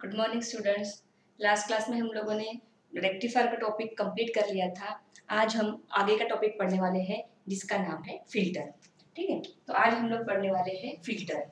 Good morning students. Last class में हम लोगों ने रेक्टिफायर का टॉपिक कंप्लीट कर लिया था। आज हम आगे का टॉपिक पढ़ने वाले हैं जिसका नाम है फिल्टर। ठीक है, तो आज हम लोग पढ़ने वाले हैं फिल्टर।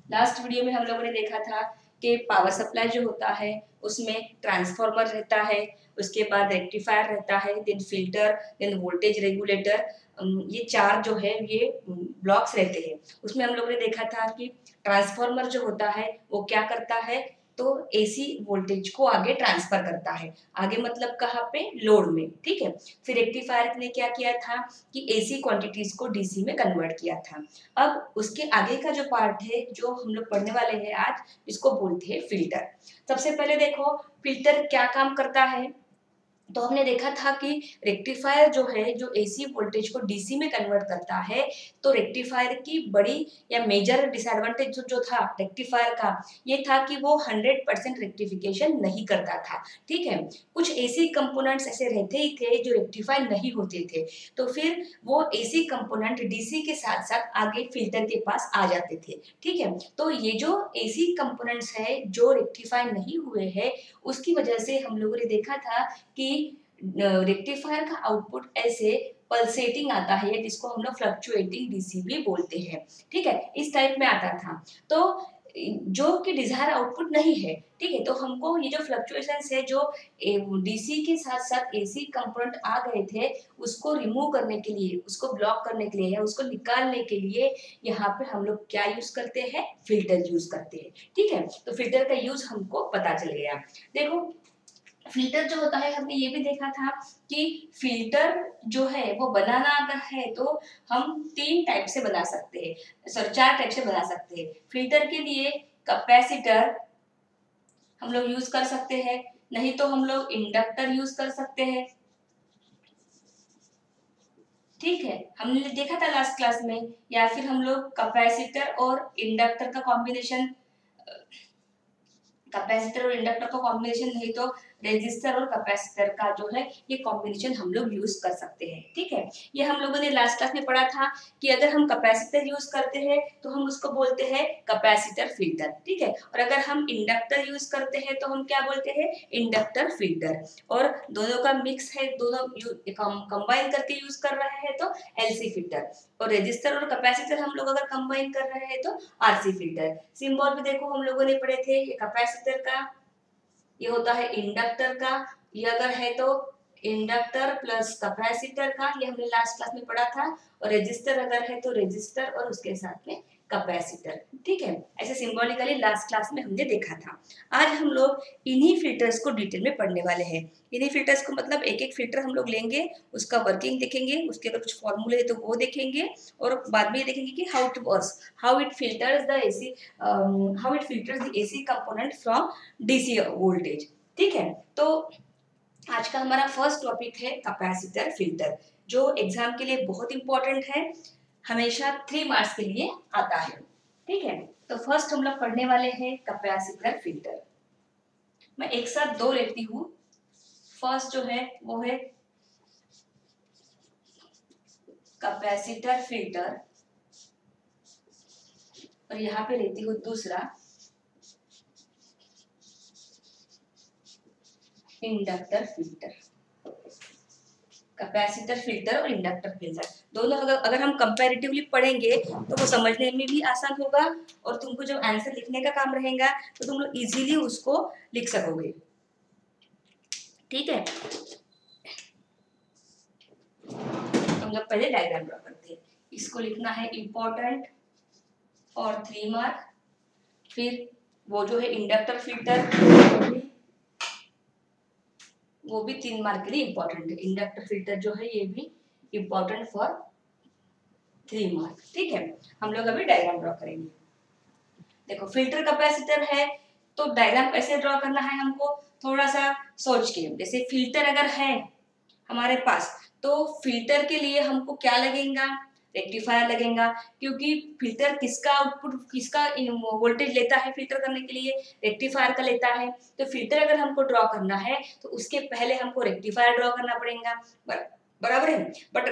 लास्ट वीडियो में हम लोगों ने देखा था कि पावर सप्लाई जो होता है उसमें ट्रांसफार्मर रहता है, उसके बाद रेक्टिफायर रहता है, then filter, then voltage regulator. ये चार जो है ये ब्लॉक्स रहते हैं। उसमें हम लोगों ने देखा था कि ट्रांसफार्मर जो होता है वो क्या करता है, तो एसी वोल्टेज को आगे ट्रांसफर करता है। आगे मतलब कहाँ पे, लोड में। ठीक है, फिर रेक्टिफायर ने क्या किया था कि एसी क्वांटिटीज को डीसी में कन्वर्ट किया था। अब उसके आगे का जो पार्ट है जो हम लोग पढ़ने वाले हैं आज, इसको बोलते हैं फिल्टर। सबसे पहले देखो फिल्टर क्या काम करता है। तो हमने देखा था कि रेक्टिफायर जो है जो एसी वोल्टेज को डीसी में कन्वर्ट करता है, तो रेक्टिफायर की बड़ी या मेजर डिसएडवांटेज जो था रेक्टिफायर का, ये था कि वो 100% रेक्टिफिकेशन नहीं करता था। ठीक है, कुछ एसी कंपोनेंट्स ऐसे रहते ही थे जो रेक्टिफाई नहीं होते थे, तो फिर वो एसी कंपोनेंट डीसी के साथ साथ आगे फिल्टर के पास आ जाते थे। ठीक है, तो ये जो एसी कंपोनेंट्स है जो रेक्टिफाई नहीं हुए हैं, उसकी वजह से हम लोगों ने देखा था कि रेक्टिफायर का आउटपुट ऐसे पल्सेटिंग आता है, जिसको हम लोग फ्लक्चुएटिंग डीसी भी बोलते हैं। ठीक है, इस टाइप में आता था, तो जो कि डिजायर आउटपुट नहीं है। ठीक है, तो हमको ये जो फ्लक्चुएशंस है जो डीसी के साथ साथ एसी कंपोनेंट आ गए थे, उसको रिमूव करने के लिए, उसको ब्लॉक करने के लिए या उसको निकालने के लिए यहाँ पे हम लोग क्या यूज करते हैं, फिल्टर यूज करते हैं। ठीक है, तो फिल्टर का यूज हमको पता चल गया। देखो फिल्टर जो होता है, हमने ये भी देखा था कि फिल्टर जो है वो बनाना अगर है तो हम 3 टाइप से बना सकते हैं, सॉरी 4 टाइप से बना सकते हैं। फिल्टर के लिए कैपेसिटर हम लोग यूज कर सकते हैं, नहीं तो हम लोग इंडक्टर यूज कर सकते हैं। ठीक है, हमने देखा था लास्ट क्लास में। या फिर हम लोग कैपेसिटर और इंडक्टर का कॉम्बिनेशन, कैपेसिटर और इंडक्टर का कॉम्बिनेशन, नहीं तो रेजिस्टर और कैपेसिटर का जो है ये कॉम्बिनेशन हम लोग यूज कर सकते हैं। ठीक है, ये हम लोगों ने लास्ट क्लास में पढ़ा था कि अगर हम कैपेसिटर यूज करते हैं तो हम उसको बोलते हैं कैपेसिटर फिल्टर। ठीक है, और अगर हम इंडक्टर यूज करते हैं तो हम क्या बोलते हैं, इंडक्टर फिल्टर। और दोनों का मिक्स है, दोनों कंबाइन करके यूज कर रहे हैं तो एलसी फिल्टर। और रेजिस्टर और कैपेसिटर हम लोग अगर कंबाइन कर रहे हैं तो आरसी फिल्टर। सिंबल भी देखो हम लोगों ने पढ़े थे, ये कैपेसिटर का, ये होता है इंडक्टर का, ये अगर है तो इंडक्टर प्लस कैपेसिटर का, ये हमने लास्ट क्लास में पढ़ा था। और रेजिस्टर अगर है तो रेजिस्टर और उसके साथ में कैपेसिटर। ठीक है, ऐसे सिंबॉलिकली लास्ट क्लास में हमने देखा था। आज हम लोग इन्हीं फिल्टर्स को डिटेल में पढ़ने वाले हैं। इन्हीं फिल्टर्स को मतलब एक एक फिल्टर हम लोग लेंगे, उसका वर्किंग देखेंगे, उसके अगर कुछ फॉर्मूले है तो वो देखेंगे, और बाद में ये देखेंगे कि how it works, how it filters the AC, how it filters the AC component from DC voltage. ठीक है, तो आज का हमारा फर्स्ट टॉपिक है कैपेसिटर फिल्टर, जो एग्जाम के लिए बहुत इंपॉर्टेंट है, हमेशा 3 मार्क्स के लिए आता है। ठीक है, तो फर्स्ट हम लोग पढ़ने वाले हैं कैपेसिटर फिल्टर। मैं एक साथ 2 लेती हूँ। फर्स्ट जो है वो है कैपेसिटर फिल्टर, और यहाँ पे लेती हूँ दूसरा इंडक्टर फिल्टर। कैपेसिटर फिल्टर और इंडक्टर फिल्टर दोनों अगर हम कंपैरेटिवली पढ़ेंगे तो वो समझने में भी आसान होगा, और तुमको जब आंसर लिखने का काम रहेगा तो तुम लोग इजीली उसको लिख सकोगे। ठीक है, हम लोग पहले डायग्राम ड्रॉ करते हैं। इसको लिखना है इम्पोर्टेंट और 3 मार्क। फिर वो जो है इंडक्टर फिल्टर, वो भी 3 मार्क के लिए इम्पोर्टेंट है। इंडक्टर फिल्टर जो है ये भी इम्पोर्टेंट फॉर 3 मार्क। ठीक है, हम लोग अभी डायग्राम ड्रॉ करेंगे। देखो फिल्टर कैपेसिटर है तो डायग्राम कैसे ड्रॉ करना है हमको थोड़ा सा सोच के। जैसे फिल्टर अगर है हमारे पास, तो फिल्टर के लिए हमको क्या लगेगा, रेक्टिफायर लगेगा, क्योंकि फिल्टर किसका आउटपुट, किसका वोल्टेज लेता है फिल्टर करने के लिए, रेक्टिफायर का लेता है। तो फिल्टर अगर हमको ड्रॉ करना है तो उसके पहले हमको रेक्टिफायर ड्रॉ करना पड़ेगा, बराबर है। बट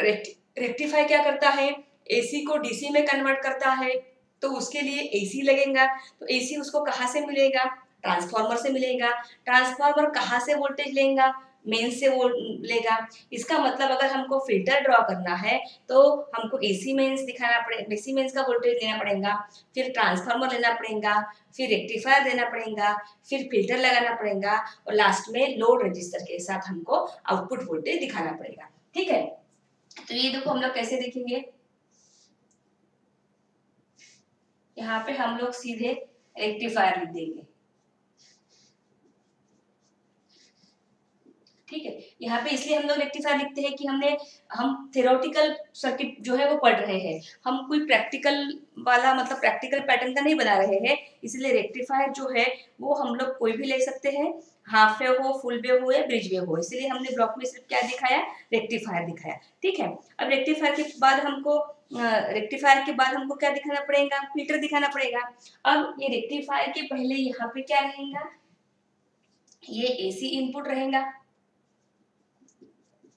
रेक्टिफायर क्या करता है, एसी को डीसी में कन्वर्ट करता है, तो उसके लिए एसी लगेगा। तो एसी उसको कहाँ से मिलेगा? ट्रांसफार्मर से मिलेगा। ट्रांसफार्मर कहाँ से वोल्टेज लेगा? मेन से वो लेगा। इसका मतलब अगर हमको फिल्टर ड्रॉ करना है तो हमको एसी मेंस दिखाना पड़ेगा, एसी मेंस का वोल्टेज लेना पड़ेगा, फिर ट्रांसफार्मर लेना पड़ेगा, फिर रेक्टिफायर देना पड़ेगा, फिर फिल्टर लगाना पड़ेगा और लास्ट में लोड रजिस्टर के साथ हमको आउटपुट वोल्टेज दिखाना पड़ेगा। ठीक है, तो ये देखो हम लोग कैसे देखेंगे। यहाँ पे हम लोग सीधे रेक्टिफायर लिख देंगे। ठीक है, यहाँ पे इसलिए हम लोग रेक्टिफायर लिखते हैं कि हम थ्योरेटिकल सर्किट जो है वो पढ़ रहे हैं, हम कोई प्रैक्टिकल वाला मतलब प्रैक्टिकल पैटर्न का नहीं बना रहे हैं। इसलिए रेक्टिफायर जो है वो हम लोग कोई भी ले सकते हैं, हाफ वेव हो, फुल वेव हो या ब्रिज वेव हो। इसलिए हमने ब्लॉक में सिर्फ क्या दिखाया? रेक्टिफायर दिखाया। ठीक है, अब रेक्टिफायर के बाद हमको क्या दिखाना पड़ेगा? फिल्टर दिखाना पड़ेगा। अब ये रेक्टिफायर के पहले यहाँ पे क्या रहेगा? ये एसी इनपुट रहेगा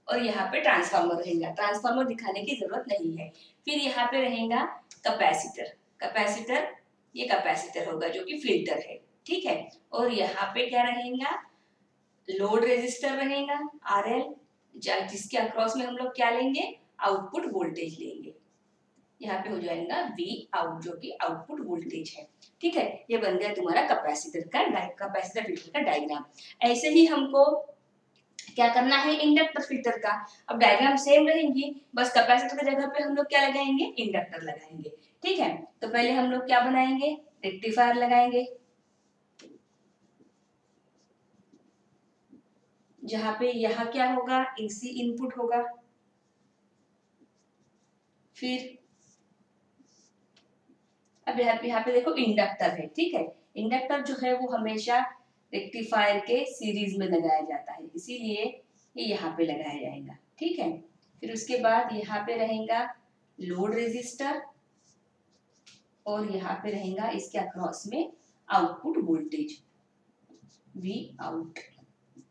और यहाँ पे ट्रांसफार्मर रहेगा। ट्रांसफार्मर दिखाने की जरूरत नहीं है। फिर यहाँ पे रहेगा कैपेसिटर। कैपेसिटर, ये कैपेसिटर होगा जो कि फिल्टर है। ठीक है, और यहाँ पे क्या रहेगा? लोड रेजिस्टर रहेगा RL, जिसके अक्रॉस में हम लोग क्या लेंगे? आउटपुट वोल्टेज लेंगे। यहाँ पे हो जाएगा V आउट जो कि आउटपुट वोल्टेज है। ठीक है, ये बन गया तुम्हारा कैपेसिटर फिल्टर का डायग्राम। ऐसे ही हमको क्या करना है? इंडक्टर फिल्टर का। अब डायग्राम सेम रहेंगी, बस कैपेसिटर की जगह पे हम लोग क्या लगाएंगे? इंडक्टर लगाएंगे। ठीक है, तो पहले हम लोग क्या बनाएंगे? रेक्टिफायर लगाएंगे, जहां पे यहाँ क्या होगा? एसी इनपुट होगा। फिर अब यहाँ पे देखो इंडक्टर है। ठीक है, इंडक्टर जो है वो हमेशा रेक्टिफायर के सीरीज में लगाया जाता है, इसीलिए ये यहाँ पे लगाया जाएगा। ठीक है, फिर उसके बाद यहाँ पे रहेगा लोड रेजिस्टर और यहाँ पे रहेगा इसके अक्रॉस में output voltage V out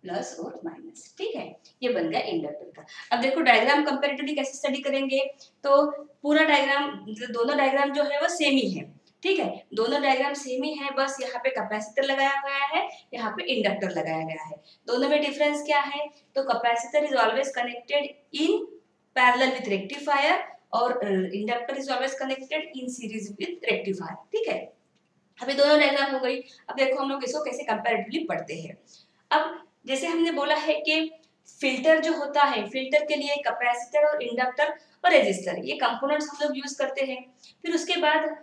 plus और माइनस। ठीक है, ये बन गया इंडक्टर का। अब देखो डायग्राम कंपैरेटिवली कैसे स्टडी करेंगे, तो पूरा डायग्राम, दोनों डायग्राम जो है वो सेम ही है। ठीक है, दोनों डायग्राम सेम ही है, बस यहाँ पे कैपेसिटर लगाया गया है, यहाँ पे इंडक्टर लगाया गया है। दोनों में डिफरेंस क्या है? तो capacitor is always connected in parallel with rectifier और inductor is always connected in series with rectifier. ठीक है, अभी दोनों डायग्राम हो गई। अब देखो हम लोग इसको कैसे कंपैरेटिवली पढ़ते हैं। अब जैसे हमने बोला है कि फिल्टर जो होता है, फिल्टर के लिए कैपेसिटर और इंडक्टर और रेजिस्टर, ये कंपोनेंट्स हम लोग यूज करते हैं। फिर उसके बाद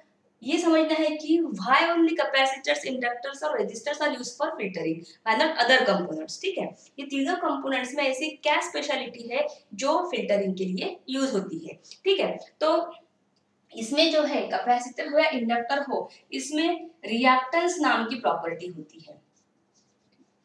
ये समझना है कि व्हाई ओनली कैपेसिटर्स, इंडक्टर्स और resistors are used for filtering and not other components. ठीक है, ये तीनों कंपोनेंट्स में ऐसी क्या स्पेशलिटी है जो फिल्टरिंग के लिए यूज होती है। ठीक है, तो इसमें जो है कैपेसिटर हो या इंडक्टर हो, इसमें रिएक्टेंस नाम की प्रॉपर्टी होती है।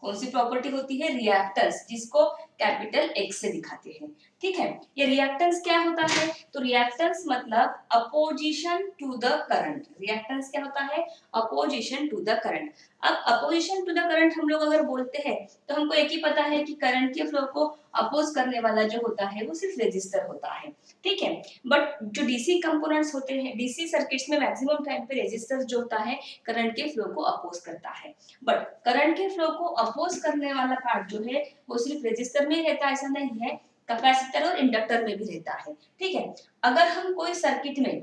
कौन सी प्रॉपर्टी होती है? रिएक्टेंस, जिसको कैपिटल X से दिखाते हैं। ठीक है, ये रिएक्टेंस क्या होता है? तो रिएक्टेंस मतलब opposition to the current. Reactance क्या होता है? Opposition to the current. अब अपोजिशन टू द करंट हम लोग अगर बोलते हैं तो हमको एक ही पता है कि करंट के फ्लो को अपोज करने वाला जो होता है वो सिर्फ रेजिस्टर होता है। ठीक है, बट जो डीसी कंपोनेंट्स होते हैं, डीसी सर्किट्स में मैक्सिमम टाइम पे रेजिस्टर जो होता है करंट के फ्लो को अपोज करता है। बट करंट के फ्लो को अपोज करने वाला पार्ट जो है वो सिर्फ रेजिस्टर में रहता है, ऐसा नहीं है, कैपेसिटर और इंडक्टर में भी रहता है। ठीक है, अगर हम कोई सर्किट में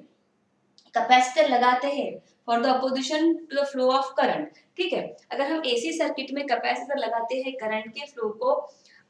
कैपेसिटर लगाते हैं for the opposition to the flow of current, ठीक है, अगर हम एसी सर्किट में कैपेसिटर लगाते हैं करंट के फ्लो को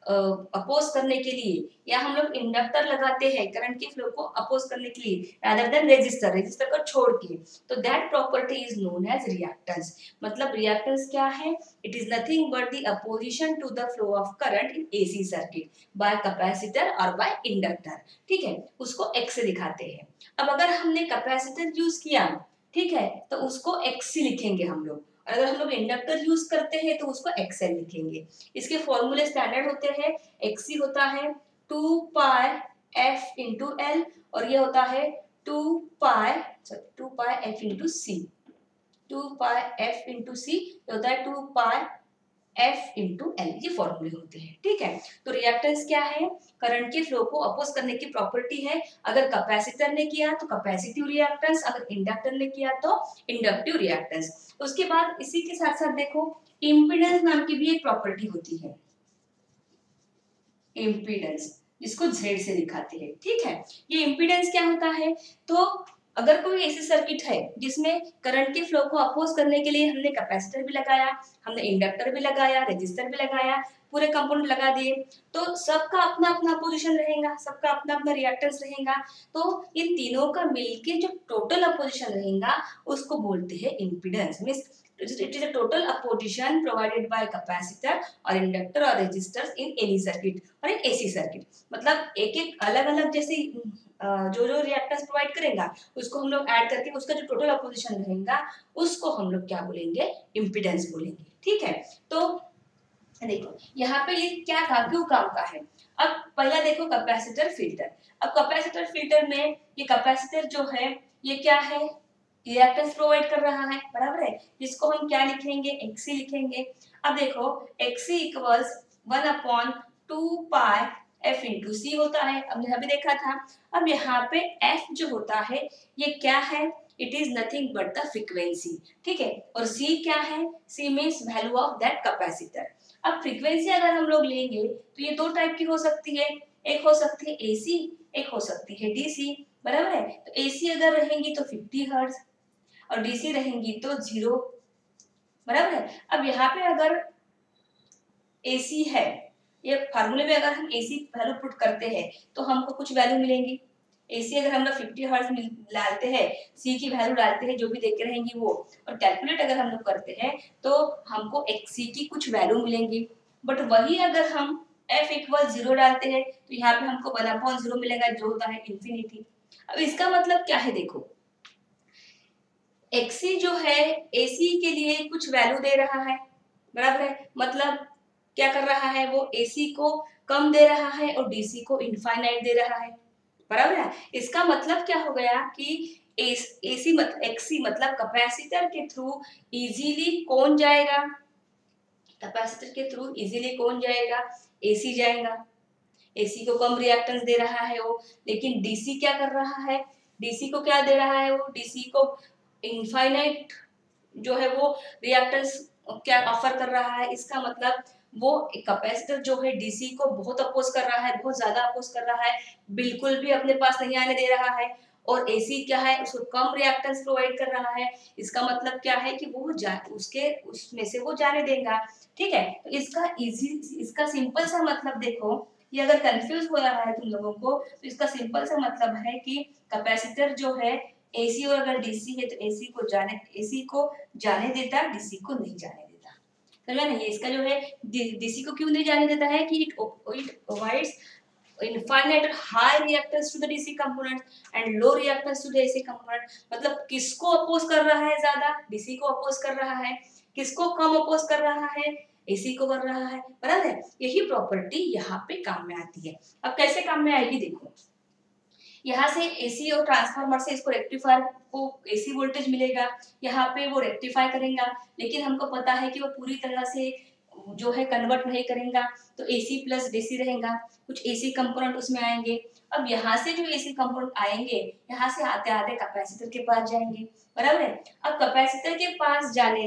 अपोज करने के लिए, या हम लोग इंडक्टर लगाते हैं करंट के फ्लो को अपोज करने के लिए रादर देन रेजिस्टर को छोड़ के, तो that property is known as reactance. मतलब रिएक्टेंस क्या है? It is nothing but the opposition to the flow of current in AC circuit by capacitor और बाय इंडक्टर। ठीक है, उसको एक्स से दिखाते हैं। अब अगर हमने कैपेसिटर यूज किया, ठीक है, तो उसको एक्स लिखेंगे हम लोग, और अगर हम लोग इंडक्टर यूज करते हैं तो उसको एक्सएल लिखेंगे। इसके फॉर्मूले स्टैंडर्ड होते हैं, एक्सी होता है 2 पाई एफ इंटू एल, और ये होता है 2 पाई एफ इंटू सी। 2 पाई एफ इंटू सी होता है 2 पाई F इंटू एल, ये फॉर्मूले होते हैं। ठीक है, तो रिएक्टेंस क्या है? करंट के फ्लो को अपोज करने की प्रॉपर्टी है। अगर कैपेसिटर ने किया तो कैपेसिटिव रिएक्टेंस, अगर इंडक्टर ने किया तो इंडक्टिव रिएक्टेंस। उसके बाद इसी के साथ साथ देखो इम्पीडेंस नाम की भी एक प्रॉपर्टी होती है, इम्पीडेंस, जिसको Z से दिखाते हैं। ठीक है, ये इम्पीडेंस क्या होता है? तो अगर कोई ऐसी सर्किट है जिसमें करंट के फ्लो को अपोज करने के लिए हमने कैपेसिटर भी लगाया, हमने इंडक्टर भी लगाया, रेजिस्टर भी लगाया, पूरे कंपोनेंट लगा दिए, तो सबका अपना अपना अपोजिशन रहेगा, सबका अपना अपना रिएक्टेंस रहेगा। तो इन तीनों का मिलके जो टोटल अपोजिशन रहेगा उसको बोलते हैं impedance. Means it is a total opposition provided by capacitor or inductor or resistors in any circuit और एक AC सर्किट। मतलब एक एक अलग अलग जैसे जो जो रिएक्टेंस प्रोवाइड करेगा उसको हम लोग ऐड करके उसका जो टोटल अपोजिशन रहेगा उसको हम लोग क्या बोलेंगे? इम्पीडेंस बोलेंगे। ठीक है, तो देखो यहाँ पे ये क्या क्यों काम का है। अब पहला देखो कैपेसिटर फिल्टर। अब कैपेसिटर फिल्टर में ये कैपेसिटर जो है ये क्या है? रिएक्टेंस प्रोवाइड कर रहा है, बराबर है, जिसको हम क्या लिखेंगे? Xc लिखेंगे। अब देखो Xc इक्वल्स 1/2 पाई F इंटू सी होता है, हमने अभी देखा था। अब यहाँ पे F जो होता है ये क्या है? It is nothing but the frequency. ठीक है, और C क्या है? C means value of that capacitor. अब फ्रीक्वेंसी अगर हम लोग लेंगे तो ये दो टाइप की हो सकती है, एक हो सकती है AC, एक हो सकती है DC, बराबर है। तो AC अगर रहेंगी तो 50 हर्ट्ज और DC रहेंगी तो 0, बराबर है। अब यहाँ पे अगर AC है, ये फार्मूले में अगर हम AC वैल्यू पुट करते हैं तो हमको कुछ वैल्यू मिलेंगी। AC अगर हम लोग 50 हर्ट्ज डालते हैं, C की वैल्यू डालते हैं, जो भी देख के रहेंगी वो, और कैलकुलेट अगर हम लोग करते हैं तो हमको XC की कुछ वैल्यू मिलेंगी। बट वही अगर हम F इक्वल 0 डालते हैं तो यहाँ पे हमको 1/0 मिलेगा, जो होता है इंफिनिटी। अब इसका मतलब क्या है? देखो Xc जो है AC के लिए कुछ वैल्यू दे रहा है, बराबर है, मतलब क्या कर रहा है? वो AC को कम दे रहा है और DC को इनफाइनाइट दे रहा है, बराबर है। इसका मतलब क्या हो गया कि AC मतलब Xc मतलब कैपेसिटर के थ्रू इजीली कौन जाएगा? कैपेसिटर के थ्रू इजीली कौन जाएगा? AC जाएगा। AC को कम रिएक्टेंस दे रहा है वो, लेकिन DC क्या कर रहा है? DC को क्या दे रहा है वो? DC को इनफाइनाइट जो है वो रिएक्टेंस क्या ऑफर कर रहा है। इसका मतलब वो कैपेसिटर जो है DC को बहुत अपोज कर रहा है, बहुत ज्यादा अपोज कर रहा है, बिल्कुल भी अपने पास नहीं आने दे रहा है। और AC क्या है? उसको कम रिएक्टेंस प्रोवाइड कर रहा है। इसका मतलब क्या है कि वो उसके उसमें से वो जाने देगा। ठीक है, तो इसका सिंपल सा मतलब देखो, ये अगर कंफ्यूज हो रहा है तुम लोगों को तो इसका सिंपल सा मतलब है कि कैपेसिटर जो है AC और अगर DC है तो AC को जाने देता, DC को नहीं जाने देता। समझा नहीं? इसका जो है DC को क्यों नहीं जाने देता है कि it provides infinite high reactance to the DC component and low reactance to the AC component। मतलब किसको अपोज कर रहा है ज्यादा? DC को अपोज कर रहा है। किसको कम अपोज कर रहा है? AC को कर रहा है, बराबर है। यही प्रॉपर्टी यहाँ पे काम में आती है। अब कैसे काम में आएगी देखो, यहाँ से AC और ट्रांसफार्मर से इसको रेक्टिफायर को AC वोल्टेज मिलेगा, यहाँ पे वो रेक्टिफाई करेगा, लेकिन हमको पता है कि वो पूरी तरह से जो है कन्वर्ट नहीं करेगा, तो AC प्लस DC रहेगा, कुछ AC कंपोनेंट उसमें आएंगे। अब यहाँ से जो AC कंपोनेंट आएंगे, यहाँ से आते आते कैपेसिटर के पास जाएंगे, बराबर है। अब कैपेसिटर के पास जाने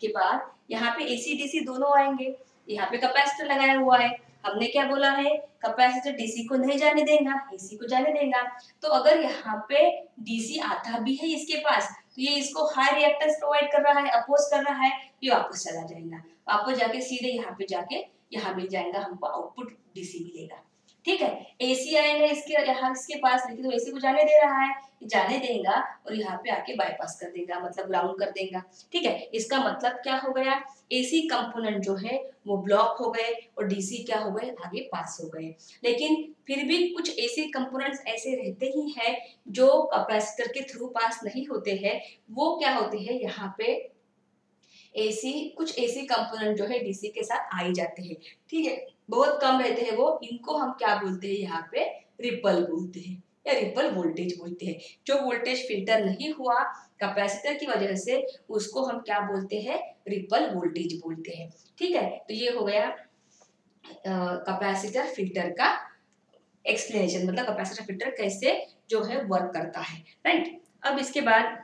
के बाद यहाँ पे AC DC दोनों आएंगे। यहाँ पे कैपेसिटर लगाया हुआ है, हमने क्या बोला है? कैपेसिटर DC को नहीं जाने देगा, AC को जाने देगा। तो अगर यहाँ पे DC आता भी है इसके पास तो ये इसको हाई रिएक्टेंस प्रोवाइड कर रहा है, अपोज कर रहा है, ये वापस चला जाएगा, वापस जाके सीधे यहाँ पे जाके यहाँ मिल जाएगा, हमको आउटपुट DC मिलेगा। ठीक है, AC आएगा इसके पास, लेकिन तो AC को जाने दे रहा है, जाने देगा और यहाँ पे आके बाईपास कर देगा, मतलब ग्राउंड कर देगा। ठीक है, इसका मतलब क्या हो गया? AC कंपोनेंट जो है वो ब्लॉक हो गए और DC क्या हो गए? आगे पास हो गए। लेकिन फिर भी कुछ AC कंपोनेंट्स ऐसे रहते ही हैं जो कैपेसिटर के थ्रू पास नहीं होते हैं। वो क्या होते हैं? यहाँ पे कुछ AC कंपोनेंट जो है DC के साथ आ ही जाते हैं। ठीक है, बहुत कम रहते हैं वो, इनको हम क्या बोलते हैं? यहाँ पे रिपल बोलते हैं। या रिपल वोल्टेज बोलते हैं। जो वोल्टेज फिल्टर नहीं हुआ कैपेसिटर की वजह से, उसको हम क्या बोलते हैं, रिपल वोल्टेज बोलते हैं। ठीक है, तो ये हो गया कैपेसिटर फिल्टर का एक्सप्लेनेशन, मतलब कैपेसिटर फिल्टर कैसे जो है वर्क करता है, राइट। अब इसके बाद